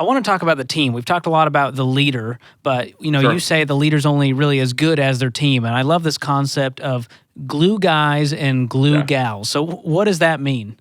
I want to talk about the team. We've talked a lot about the leader, but Sure. you say the leader's only really as good as their team. And I love this concept of glue guys and glue Yeah. gals. So what does that mean?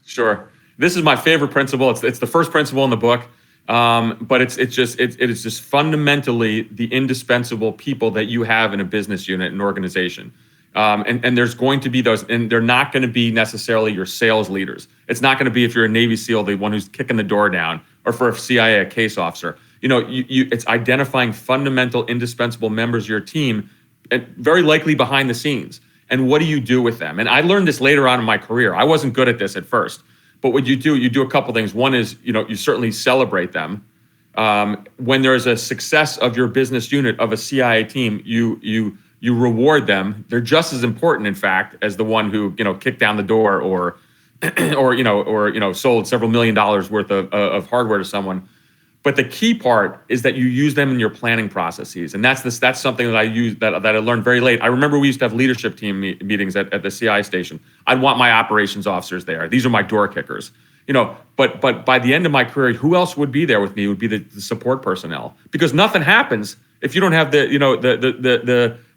Sure. This is my favorite principle. It's the first principle in the book, but it is just fundamentally the indispensable people that you have in a business unit and organization. And there's going to be those, and they're not going to be necessarily your sales leaders. It's not going to be, if you're a Navy SEAL, the one who's kicking the door down, or for a CIA, a case officer. It's identifying fundamental, indispensable members of your team, and very likely behind the scenes. And what do you do with them? And I learned this later on in my career. I wasn't good at this at first, but what you do a couple things. One is, you certainly celebrate them. When there is a success of your business unit, of a CIA team, you reward them. They're just as important, in fact, as the one who kicked down the door or sold several $1 million worth of hardware to someone. But the key part is that you use them in your planning processes, and that's something that I use that I learned very late. I remember we used to have leadership team meetings at the CI station. I'd want my operations officers there. These are my door kickers. But by the end of my career, who else would be there with me? It would be the support personnel, because nothing happens if you don't have the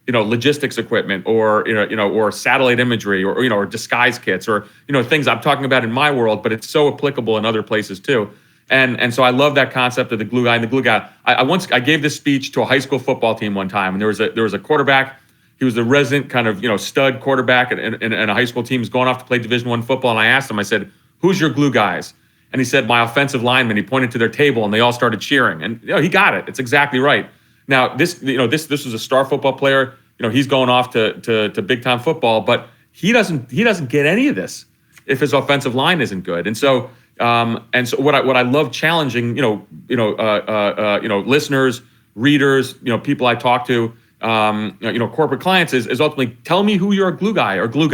logistics equipment or satellite imagery or disguise kits or things I'm talking about in my world, but it's so applicable in other places too. And so I love that concept of the glue guy and the glue guy. I gave this speech to a high school football team one time, and there was a quarterback. He was the resident kind of stud quarterback, and a high school team was going off to play Division I football. And I asked him, I said, "Who's your glue guys?" And he said, "My offensive lineman." He pointed to their table, and they all started cheering. And he got it. It's exactly right. Now this was a star football player. He's going off to big time football, but he doesn't get any of this if his offensive line isn't good. And so what I love challenging listeners, readers, people I talk to, corporate clients is ultimately tell me who your glue guy or glue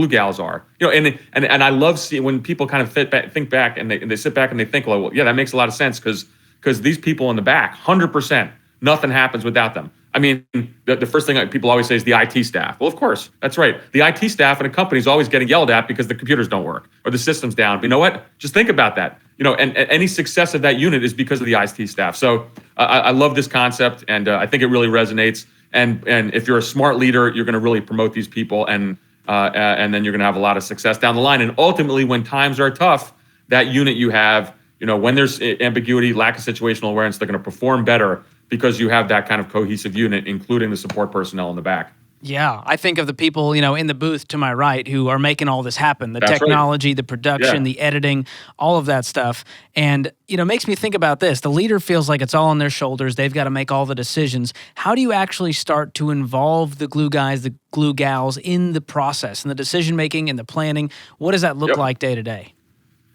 gals are. And I love seeing when people kind of think back and they sit back and they think, well, yeah, that makes a lot of sense because these people in the back, 100%, nothing happens without them. I mean, the first thing people always say is the IT staff. Well, of course, that's right. The IT staff in a company is always getting yelled at because the computers don't work or the system's down. But you know what? Just think about that. And any success of that unit is because of the IT staff. So I love this concept, and I think it really resonates. And if you're a smart leader, you're going to really promote these people, and then you're going to have a lot of success down the line. And ultimately, when times are tough, that unit you have, when there's ambiguity, lack of situational awareness, they're going to perform better because you have that kind of cohesive unit, including the support personnel in the back. Yeah, I think of the people, in the booth to my right who are making all this happen, the That's technology, right. the production, Yeah. the editing, all of that stuff. And, it makes me think about this. The leader feels like it's all on their shoulders. They've got to make all the decisions. How do you actually start to involve the glue guys, the glue gals in the process, in the decision-making and the planning? What does that look like day to day?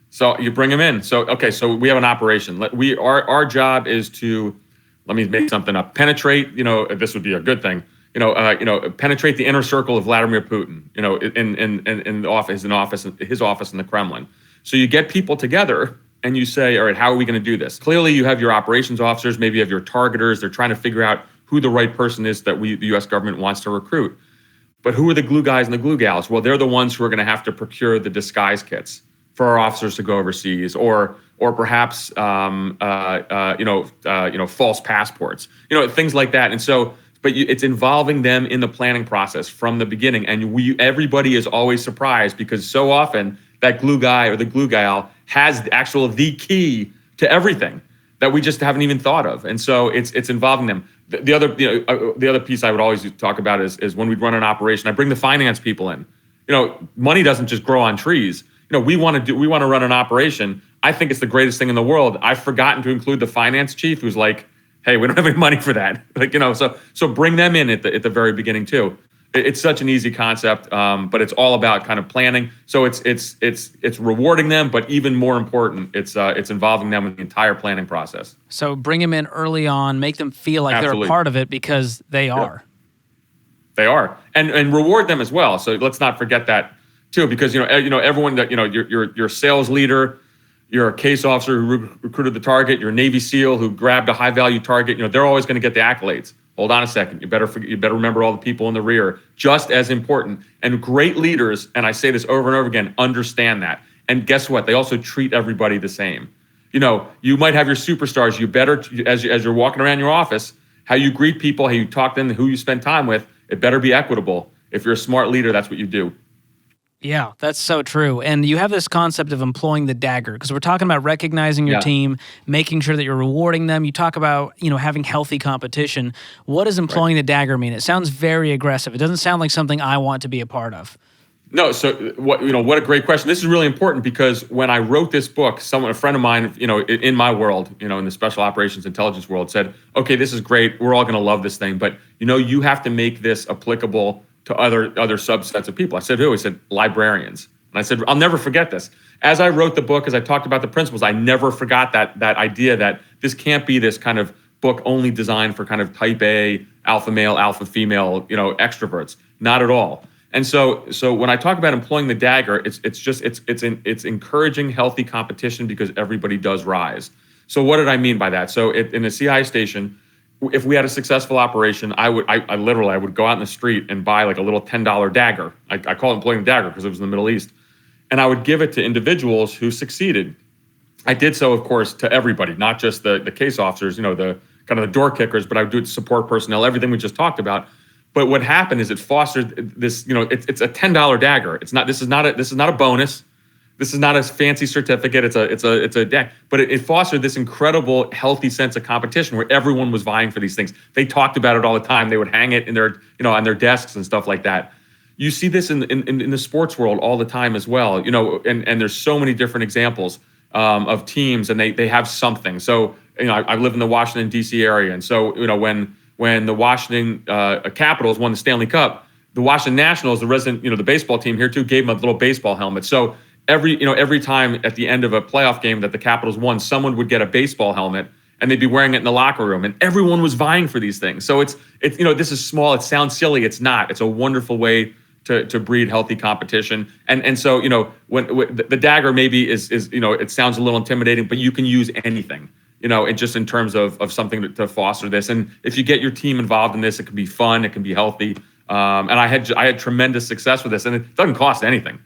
So you bring them in. So we have an operation. Our job is to, let me make something up, penetrate, this would be a good thing, penetrate the inner circle of Vladimir Putin, in the office, his office in the Kremlin. So you get people together and you say, all right, how are we going to do this? Clearly you have your operations officers, maybe you have your targeters. They're trying to figure out who the right person is that the U.S. government wants to recruit. But who are the glue guys and the glue gals? Well, they're the ones who are going to have to procure the disguise kits for our officers to go overseas, or perhaps false passports, things like that. And so, but it's involving them in the planning process from the beginning. And everybody is always surprised because so often that glue guy or the glue gal has the key to everything that we just haven't even thought of. And so it's involving them. The other piece I would always talk about is when we run an operation, I bring the finance people in. Money doesn't just grow on trees. We want to run an operation. I think it's the greatest thing in the world. I've forgotten to include the finance chief, who's like, "Hey, we don't have any money for that." So bring them in at the very beginning too. It's such an easy concept, but it's all about kind of planning. So it's rewarding them, but even more important, it's involving them in the entire planning process. So bring them in early on, make them feel like Absolutely. they're a part of it because they are. They are, and reward them as well. So let's not forget that too, because everyone that your sales leader, you're a case officer who recruited the target, you're a Navy SEAL who grabbed a high value target. They're always going to get the accolades. Hold on a second. You better remember all the people in the rear, just as important. And great leaders, and I say this over and over again, understand that. And guess what? They also treat everybody the same. You might have your superstars. You better, as you're walking around your office, how you greet people, how you talk to them, who you spend time with, it better be equitable. If you're a smart leader, that's what you do. Yeah, that's so true. And you have this concept of employing the dagger, because we're talking about recognizing your team, making sure that you're rewarding them. You talk about, having healthy competition. What does employing the dagger mean? It sounds very aggressive. It doesn't sound like something I want to be a part of. No, so what a great question. This is really important because when I wrote this book, a friend of mine, in my world, in the special operations intelligence world, said, "Okay, this is great. We're all going to love this thing, but you have to make this applicable to other subsets of people." I said, "Who?" He said, "Librarians." And I said, "I'll never forget this." As I wrote the book, as I talked about the principles, I never forgot that idea that this can't be this kind of book only designed for kind of type A, alpha male, alpha female, extroverts. Not at all. And so when I talk about employing the dagger, it's encouraging healthy competition because everybody does rise. So what did I mean by that? So in a CI station, if we had a successful operation, I would go out in the street and buy like a little $10 dagger. I call it employing the dagger because it was in the Middle East. And I would give it to individuals who succeeded. I did so, of course, to everybody, not just the case officers, the kind of the door kickers, but I would do it to support personnel, everything we just talked about. But what happened is it fostered this, it's a $10 dagger. This is not a bonus. This is not a fancy certificate. It's a dagger. But it fostered this incredible, healthy sense of competition where everyone was vying for these things. They talked about it all the time. They would hang it in their, on their desks and stuff like that. You see this in the sports world all the time as well. And there's so many different examples of teams, and they have something. So I live in the Washington D.C. area, and so when the Washington Capitals won the Stanley Cup, the Washington Nationals, the resident, the baseball team here too, gave them a little baseball helmet. So every time at the end of a playoff game that the Capitals won, someone would get a baseball helmet and they'd be wearing it in the locker room, and everyone was vying for these things. So it's this is small. It sounds silly. It's not. It's a wonderful way to breed healthy competition. And so when the dagger maybe is it sounds a little intimidating, but you can use anything. Just in terms of something to foster this. And if you get your team involved in this, it can be fun, it can be healthy. And I had tremendous success with this, and it doesn't cost anything.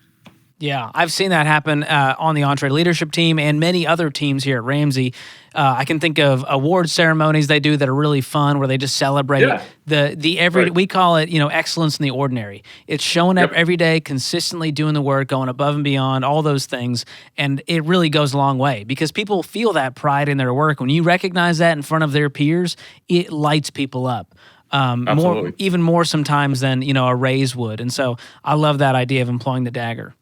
Yeah, I've seen that happen on the EntreLeadership team and many other teams here at Ramsey. I can think of award ceremonies they do that are really fun, where they just celebrate we call it, excellence in the ordinary. It's showing up every day, consistently doing the work, going above and beyond, all those things. And it really goes a long way because people feel that pride in their work. When you recognize that in front of their peers, it lights people up. Even more sometimes than, a raise would. And so I love that idea of employing the dagger.